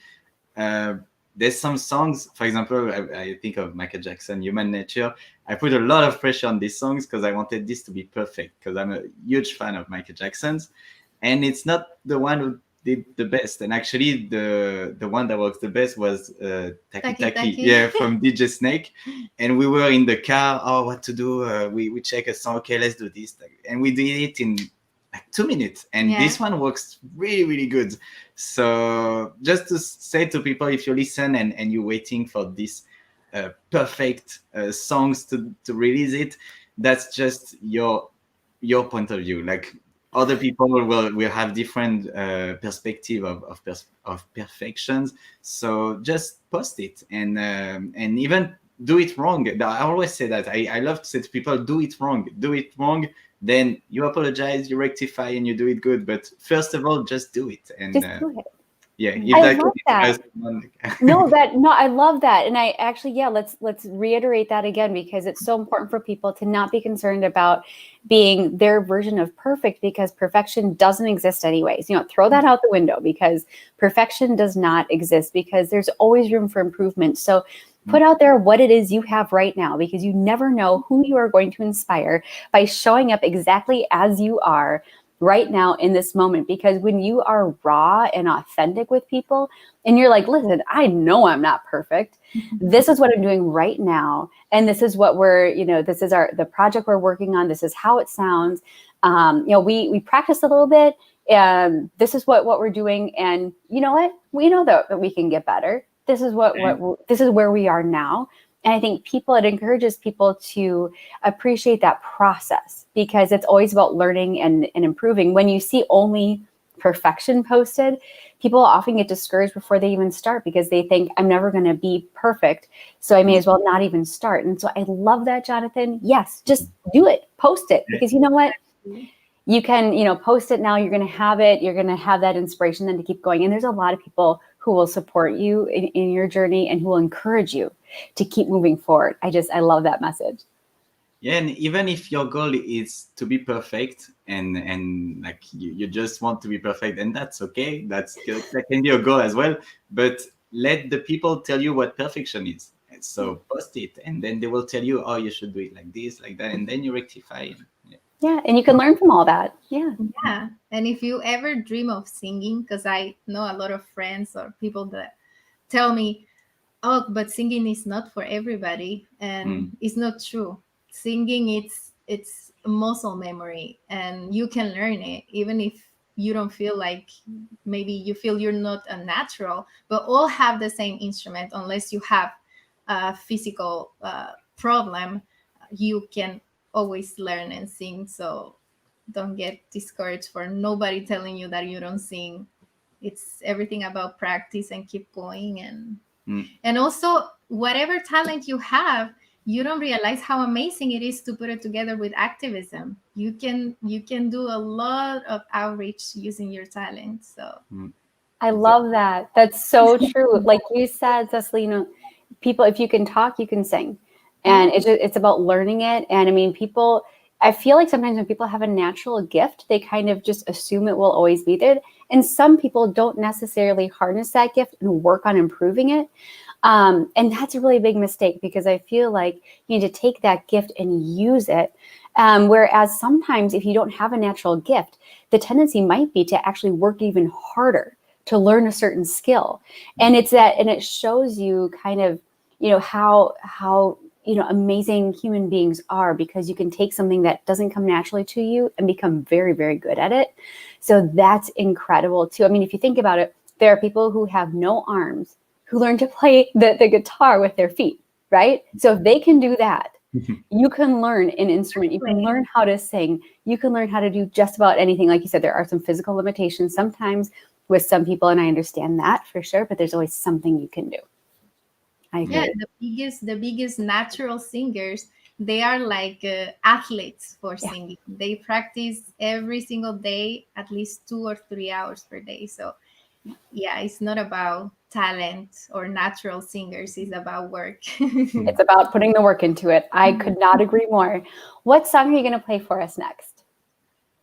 Speaker 2: there's some songs, for example, I think of Michael Jackson, Human Nature. I put a lot of pressure on these songs because I wanted this to be perfect, because I'm a huge fan of Michael Jackson's. And it's not the one who did the best, and actually the one that works the best was Taki Taki, from DJ Snake. And we were in the car, what to do, we check a song, okay, let's do this, and we did it in like 2 minutes, and this one works really, really good. So just to say to people, if you listen and you're waiting for this perfect songs to release it, that's just your point of view. Like, other people will have different perspective of perfections. So just post it, and even do it wrong. I always say that. I love to say to people, do it wrong, then you apologize, you rectify, and you do it good. But first of all, just do it. And
Speaker 1: just do it.
Speaker 2: Yeah,
Speaker 1: I love that. I love that. And I actually, let's reiterate that again, because it's so important for people to not be concerned about being their version of perfect, because perfection doesn't exist anyways. Throw that out the window, because perfection does not exist, because there's always room for improvement. So put out there what it is you have right now, because you never know who you are going to inspire by showing up exactly as you are right now in this moment. Because when you are raw and authentic with people and you're like, listen, I know I'm not perfect. This is what I'm doing right now. And this is what this is the project we're working on. This is how it sounds. We practice a little bit, and this is what we're doing. And you know what? We know that we can get better. This is this is where we are now. And I think it encourages people to appreciate that process, because it's always about learning and improving. When you see only perfection posted, people often get discouraged before they even start, because they think, I'm never going to be perfect, so I may as well not even start. And so I love that, Jonathan. Yes, just do it, post it, because you know what? You can, post it now, you're going to have it, you're going to have that inspiration then to keep going. And there's a lot of people who will support you in your journey and who will encourage you to keep moving forward. I love that message.
Speaker 2: Yeah, and even if your goal is to be perfect and like you just want to be perfect, and that's okay, that can be a goal as well. But let the people tell you what perfection is. And so post it, and then they will tell you, oh, you should do it like this, like that, and then you rectify.
Speaker 1: Yeah, and you can learn from all that. Yeah.
Speaker 3: And if you ever dream of singing, because I know a lot of friends or people that tell me, oh, but singing is not for everybody, and it's not true. Singing, it's muscle memory, and you can learn it even if you don't feel like, maybe you feel you're not a natural, but all have the same instrument. Unless you have a physical problem, you can always learn and sing. So don't get discouraged for nobody telling you that you don't sing. It's everything about practice and keep going. And also, whatever talent you have, you don't realize how amazing it is to put it together with activism. You can do a lot of outreach using your talent. So
Speaker 1: I love that. That's so true. Like you said, Cecily, people, if you can talk, you can sing. And it's about learning it. And I mean, I feel like sometimes when people have a natural gift, they kind of just assume it will always be there. And some people don't necessarily harness that gift and work on improving it. And that's a really big mistake, because I feel like you need to take that gift and use it. Whereas sometimes if you don't have a natural gift, the tendency might be to actually work even harder to learn a certain skill. And it shows you kind of, how amazing human beings are, because you can take something that doesn't come naturally to you and become very, very good at it. So that's incredible too. I mean, if you think about it, there are people who have no arms who learn to play the guitar with their feet, right? So if they can do that, you can learn an instrument, you can learn how to sing, you can learn how to do just about anything. Like you said, there are some physical limitations sometimes with some people, and I understand that for sure, but there's always something you can do. I agree.
Speaker 3: Yeah, the biggest natural singers, they are like athletes for singing. They practice every single day, at least 2 or 3 hours per day. So yeah, it's not about talent or natural singers, it's about work.
Speaker 1: It's about putting the work into it. I could not agree more. What song are you going to play for us next?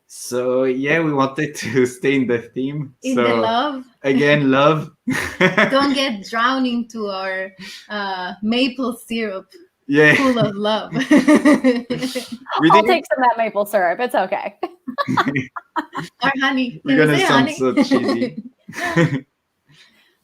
Speaker 2: So yeah, we wanted to stay in the theme.
Speaker 3: In the love.
Speaker 2: Again, love.
Speaker 3: Don't get drowned into our maple syrup.
Speaker 2: Yeah.
Speaker 3: Full of love.
Speaker 1: I'll take some of that maple syrup. It's okay.
Speaker 3: Or honey.
Speaker 2: We're gonna sound so cheesy.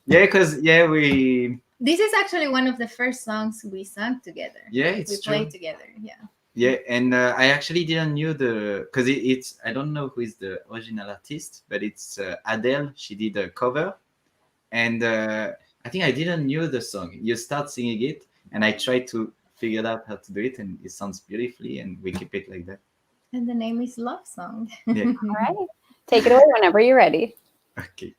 Speaker 2: Yeah, because
Speaker 3: this is actually one of the first songs we sang together.
Speaker 2: Yeah, it's
Speaker 3: we played together. Yeah.
Speaker 2: Yeah, and I actually didn't know because it's I don't know who is the original artist, but it's Adele. She did a cover, and I think I didn't know the song. You start singing it, and I tried to figure out how to do it, and it sounds beautifully, and we keep it like that.
Speaker 3: And the name is Love Song.
Speaker 2: Yeah.
Speaker 1: All right, take it away whenever you're ready.
Speaker 2: Okay.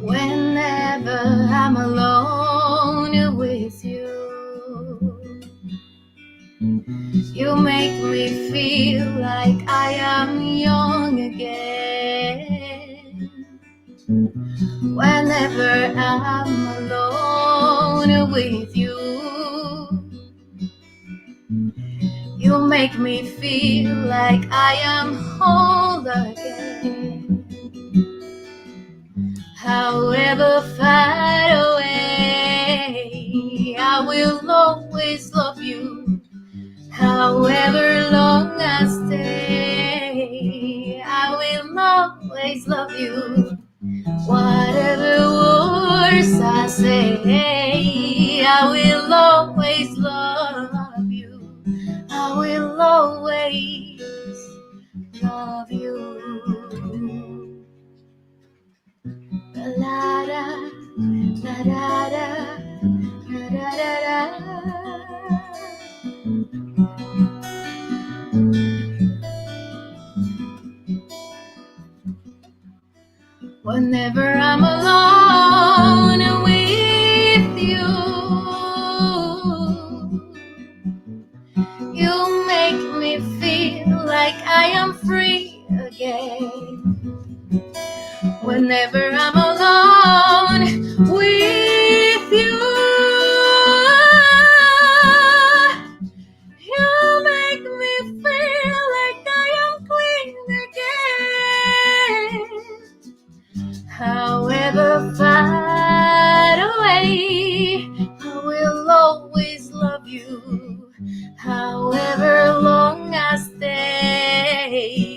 Speaker 3: Whenever I'm alone with you, you make me feel like I am young again. Whenever I'm alone with you, you make me feel like I am whole again. However far away, I will always love you. However long I stay, I will always love you. Whatever words I say, I will always love you. I will always love you. La da da da da da da da. Whenever I'm alone with you, you make me feel like I am free again. Whenever I'm alone with you, you make me feel like I am clean again. However far away, I will always love you. However long I stay,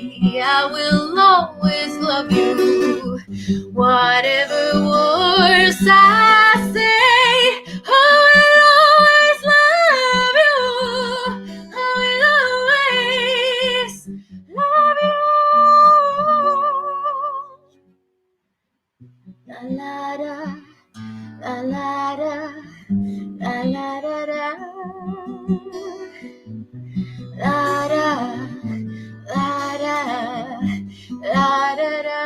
Speaker 3: I will always love you. Whatever words I say, I will always love you. I will always love you. La la da, la la da, la la da da, la da, la da, la da da.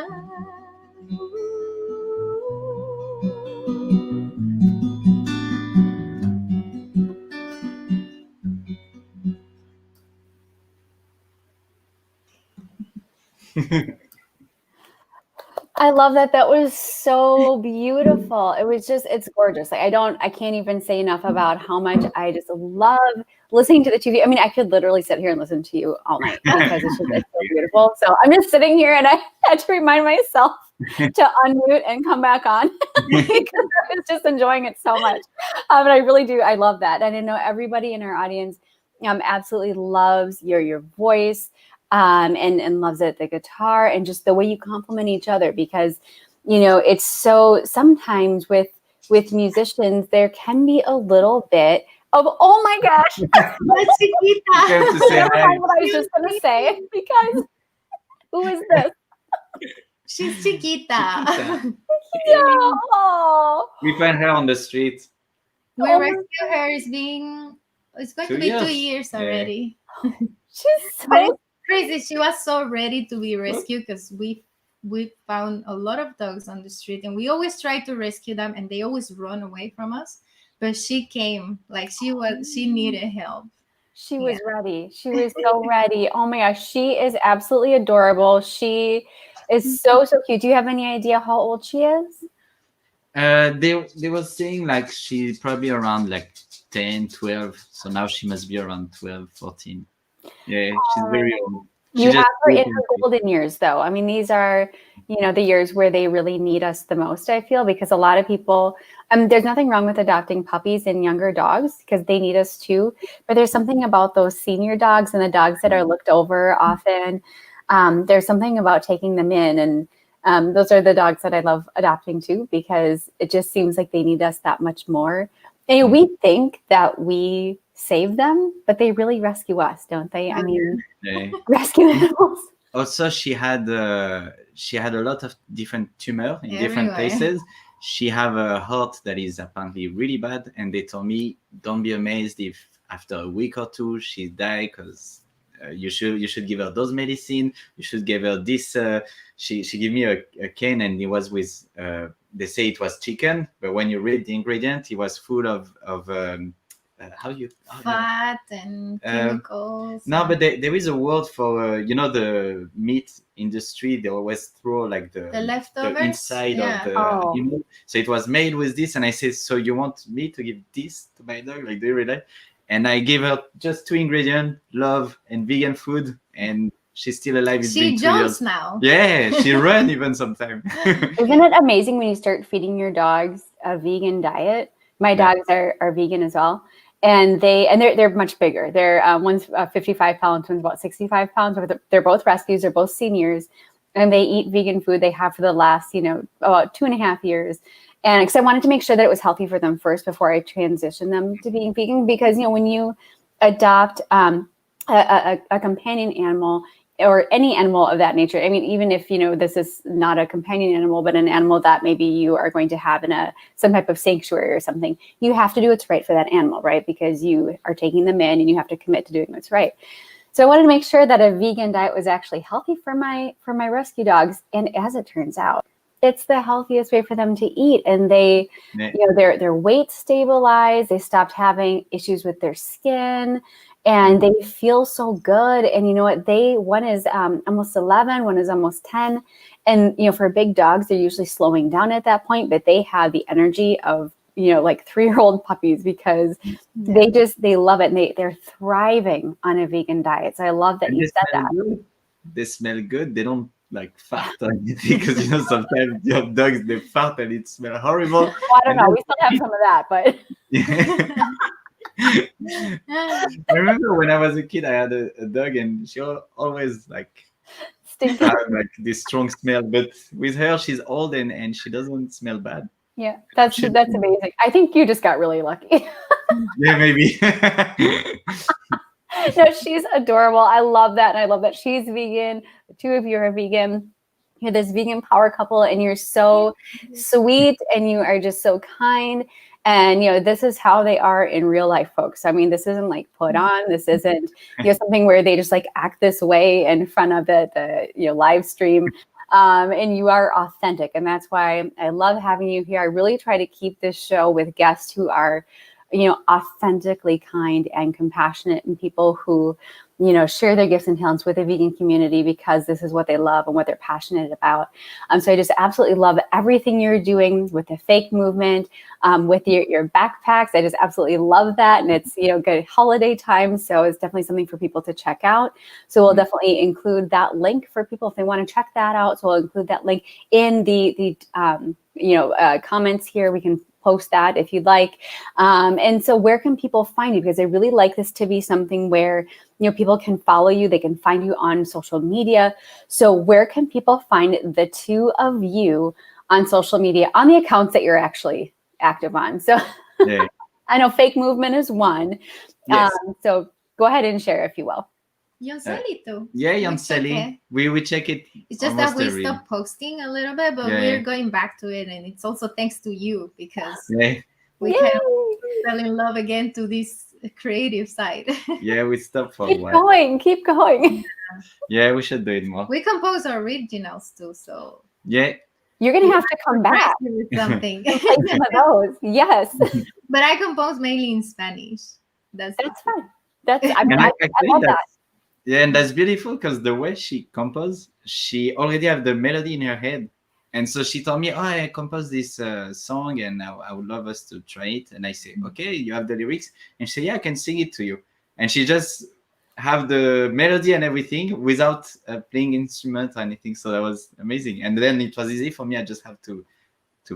Speaker 1: I love that. That was so beautiful. It was just, it's gorgeous. Like I can't even say enough about how much I just love listening to the TV. I mean, I could literally sit here and listen to you all night because it's so beautiful. So I'm just sitting here and I had to remind myself to unmute and come back on because I was just enjoying it so much. But I really do. I love that. And I know everybody in our audience absolutely loves your voice. And loves it, the guitar, and just the way you compliment each other, because it's so, sometimes with musicians there can be a little bit of, oh my gosh,
Speaker 3: That's Chiquita.
Speaker 1: never mind what I was just gonna say, because who is this?
Speaker 3: She's Chiquita.
Speaker 1: Yeah. Oh.
Speaker 2: We find her on the street.
Speaker 3: We rescue her. It's going to be 2 years already.
Speaker 1: She's so
Speaker 3: crazy. She was so ready to be rescued because we found a lot of dogs on the street and we always try to rescue them and they always run away from us. But she came, like she needed help.
Speaker 1: She was ready. She was so ready. Oh my gosh, she is absolutely adorable. She is so cute. Do you have any idea how old she is?
Speaker 2: They were saying like she's probably around like 10, 12. So now she must be around 12, 14. Yeah, she's very old.
Speaker 1: You have her in her golden years, though. I mean, these are, the years where they really need us the most, I feel, because a lot of people, there's nothing wrong with adopting puppies and younger dogs because they need us too. But there's something about those senior dogs and the dogs that are looked over often. There's something about taking them in. And those are the dogs that I love adopting too, because it just seems like they need us that much more. And we think that we save them, but they really rescue us, don't they? I mean, rescue animals.
Speaker 2: Also, she had a lot of different tumors in different places. She have a heart that is apparently really bad, and they told me, don't be amazed if after a week or two she die, because you should give her those medicine. You should give her this. She gave me a cane, and it was with. They say it was chicken, but when you read the ingredient, it was full of
Speaker 3: fat and chemicals.
Speaker 2: No, but there is a word for the meat industry. They always throw like the
Speaker 3: leftovers,
Speaker 2: the inside of the. So it was made with this, and I said, so you want me to give this to my dog? Like, do you really? And I gave her just 2 ingredients: love and vegan food, and she's still alive. It's
Speaker 3: She
Speaker 2: been 2
Speaker 3: jumps
Speaker 2: years
Speaker 3: now.
Speaker 2: Yeah, she run even sometimes.
Speaker 1: Isn't it amazing when you start feeding your dogs a vegan diet? My dogs are vegan as well, and they're much bigger. They're one's 55 pounds, one's about 65 pounds. But they're both rescues. They're both seniors, and they eat vegan food. They have for the last about 2.5 years. And because I wanted to make sure that it was healthy for them first before I transition them to being vegan, because when you adopt a companion animal, or any animal of that nature. I mean, even if, this is not a companion animal, but an animal that maybe you are going to have in some type of sanctuary or something, you have to do what's right for that animal, right? Because you are taking them in and you have to commit to doing what's right. So I wanted to make sure that a vegan diet was actually healthy for my rescue dogs. And as it turns out, it's the healthiest way for them to eat. And they, their weight stabilized. They stopped having issues with their skin. And they feel so good. And you know what? One is almost 11, one is almost 10. And, for big dogs, they're usually slowing down at that point, but they have the energy of, like 3-year-old puppies, because they love it. And they're thriving on a vegan diet. So I love that you said that.
Speaker 2: Good. They smell good. They don't like fart or anything, because sometimes your dogs, they fart and it smells horrible.
Speaker 1: Well, I don't know. We still have some of that, but.
Speaker 2: I remember when I was a kid, I had a dog, and she always had like this strong smell. But with her, she's old and she doesn't smell bad.
Speaker 1: Yeah, that's amazing. I think you just got really lucky.
Speaker 2: Yeah, maybe.
Speaker 1: No, she's adorable. I love that. And I love that she's vegan. The two of you are vegan. You're this vegan power couple, and you're so sweet, and you are just so kind. And, this is how they are in real life, folks. I mean, this isn't like put on. This isn't, something where they just like act this way in front of the live stream. And you are authentic. And that's why I love having you here. I really try to keep this show with guests who are, authentically kind and compassionate, and people who, share their gifts and talents with the vegan community, because this is what they love and what they're passionate about. So I just absolutely love everything you're doing with the fake movement, with your backpacks. I just absolutely love that. And it's, good holiday time. So it's definitely something for people to check out. So we'll definitely include that link for people if they want to check that out. So we'll include that link in the comments here. We can post that if you'd like. And so where can people find you? Because I really like this to be something where, people can follow you. They can find you on social media. So where can people find the two of you on social media, on the accounts that you're actually active on? So I know Fake Movement is one.
Speaker 2: Yes.
Speaker 1: So go ahead and share, if you will.
Speaker 3: Yoncely too.
Speaker 2: Yeah, Yoncely. We check it.
Speaker 3: It's just that we stopped posting a little bit, but we're going back to it, and it's also thanks to you, because we kind of fell in love again to this creative side.
Speaker 2: Yeah, we stopped for a while.
Speaker 1: Keep going.
Speaker 2: Yeah, we should do it more.
Speaker 3: We compose originals too, so
Speaker 2: yeah.
Speaker 1: You're gonna have to come back
Speaker 3: with something.
Speaker 1: Play some of those. Yes.
Speaker 3: But I compose mainly in Spanish. That's
Speaker 1: fun. I love that.
Speaker 2: Yeah, and that's beautiful, because the way she composed, she already have the melody in her head. And so she told me, I composed this song, and I would love us to try it. And I say, okay, you have the lyrics? And she said, yeah, I can sing it to you. And she just have the melody and everything without playing instrument or anything. So that was amazing. And then it was easy for me. I just have to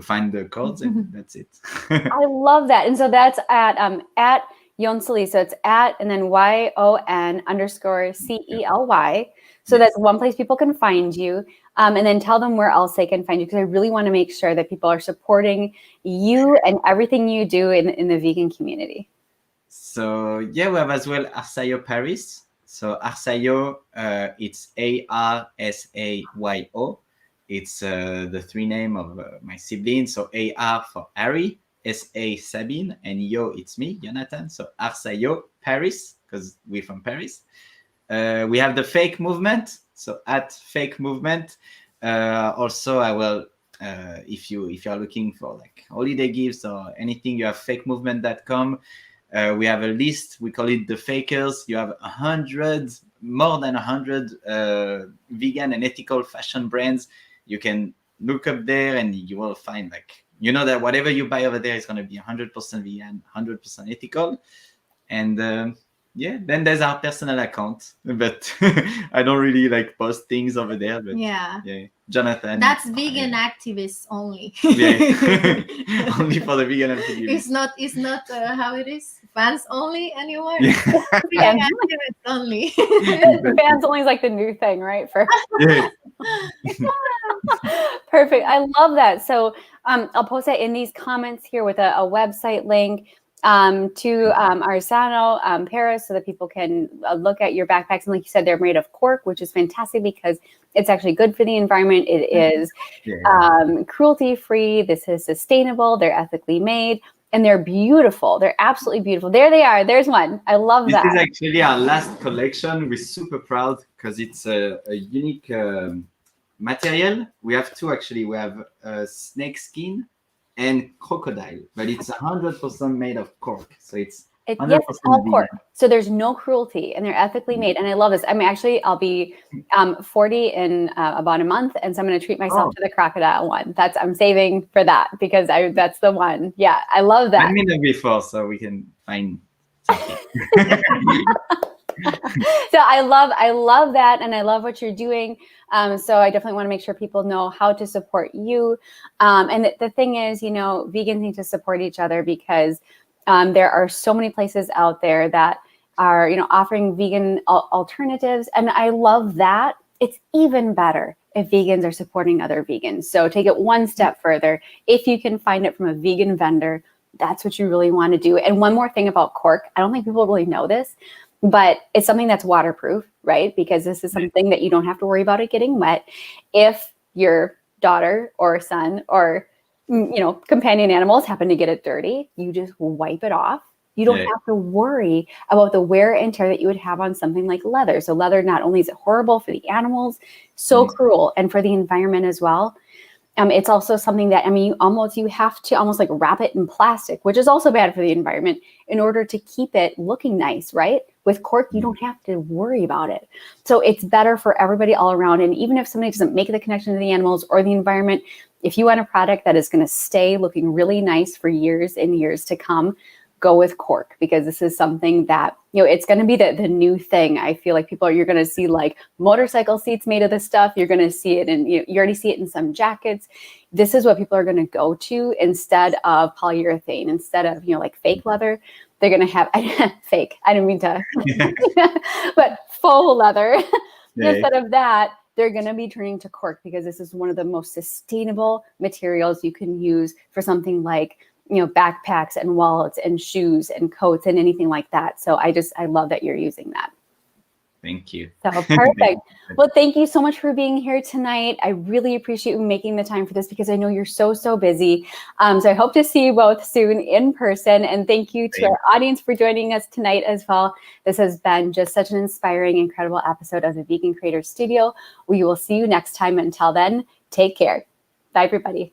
Speaker 2: find the chords, and that's it.
Speaker 1: I love that. And so that's at Yoncely. So it's at, and then YON_CELY. So that's one place people can find you. And then tell them where else they can find you, because I really want to make sure that people are supporting you and everything you do in the vegan community.
Speaker 2: So yeah, we have as well Arsayo Paris. So Arsayo, it's ARSAYO. It's the three name of my siblings. So AR for Ari, SA Sabine, and Yo, it's me, Jonathan. So Arsayo Paris, because we're from Paris. We have the Fake Movement. So at Fake Movement. Also, I will, if you are looking for like holiday gifts or anything, you have fakemovement.com. We have a list. We call it the Fakers. You have more than 100 vegan and ethical fashion brands. You can look up there, and you will find that whatever you buy over there is going to be 100% vegan, 100% ethical. And yeah, then there's our personal account, but I don't really like post things over there. But
Speaker 3: Yeah.
Speaker 2: Jonathan.
Speaker 3: That's vegan activists only.
Speaker 2: Yeah, only for the vegan activists.
Speaker 3: It's not how it is. Fans only anymore.
Speaker 2: Yeah.
Speaker 3: Vegan activists only.
Speaker 1: Fans only is like the new thing, right? For
Speaker 2: Yeah.
Speaker 1: perfect. I love that. So I'll post that in these comments here with a website link to Artisano Paris, so that people can look at your backpacks. And like you said, they're made of cork, which is fantastic because it's actually good for the environment. It is cruelty-free. This is sustainable. They're ethically made. And they're beautiful. They're absolutely beautiful. There they are. There's one. I love that.
Speaker 2: This is actually our last collection. We're super proud because it's a unique material. We have two actually. We have snake skin and crocodile, but it's 100% made of cork. So it's
Speaker 1: yes, it's all cork. So there's no cruelty, and they're ethically made. And I love this. I mean, actually, I'll be 40 in about a month, and so I'm going to treat myself to the crocodile one. I'm saving for that because that's the one. Yeah, I love that.
Speaker 2: I mean them before, so we can find something.
Speaker 1: So I love that, and I love what you're doing. So I definitely want to make sure people know how to support you. And the thing is, vegans need to support each other because there are so many places out there that are, offering vegan alternatives. And I love that. It's even better if vegans are supporting other vegans. So take it one step further. If you can find it from a vegan vendor, that's what you really want to do. And one more thing about cork, I don't think people really know this, but it's something that's waterproof, right? Because this is something that you don't have to worry about it getting wet. If your daughter or son or companion animals happen to get it dirty, you just wipe it off. You don't have to worry about the wear and tear that you would have on something like leather. So leather, not only is it horrible for the animals, so cruel, and for the environment as well. It's also something that, you have to almost like wrap it in plastic, which is also bad for the environment in order to keep it looking nice, right? With cork, you don't have to worry about it. So it's better for everybody all around. And even if somebody doesn't make the connection to the animals or the environment, if you want a product that is going to stay looking really nice for years and years to come, go with cork, because this is something that, it's going to be the new thing. I feel like you're going to see like motorcycle seats made of this stuff. You're going to see it in, you already see it in some jackets. This is what people are going to go to instead of polyurethane, instead of, like fake leather. They're going to have fake. I didn't mean to, but faux leather. Instead of that, they're going to be turning to cork, because this is one of the most sustainable materials you can use for something like, backpacks and wallets and shoes and coats and anything like that. So I love that you're using that.
Speaker 2: Thank you.
Speaker 1: So perfect. Well, thank you so much for being here tonight. I really appreciate you making the time for this, because I know you're so busy. So I hope to see you both soon in person. And thank you to our audience for joining us tonight as well. This has been just such an inspiring, incredible episode of the Vegan Creators Studio. We will see you next time. Until then, take care. Bye, everybody.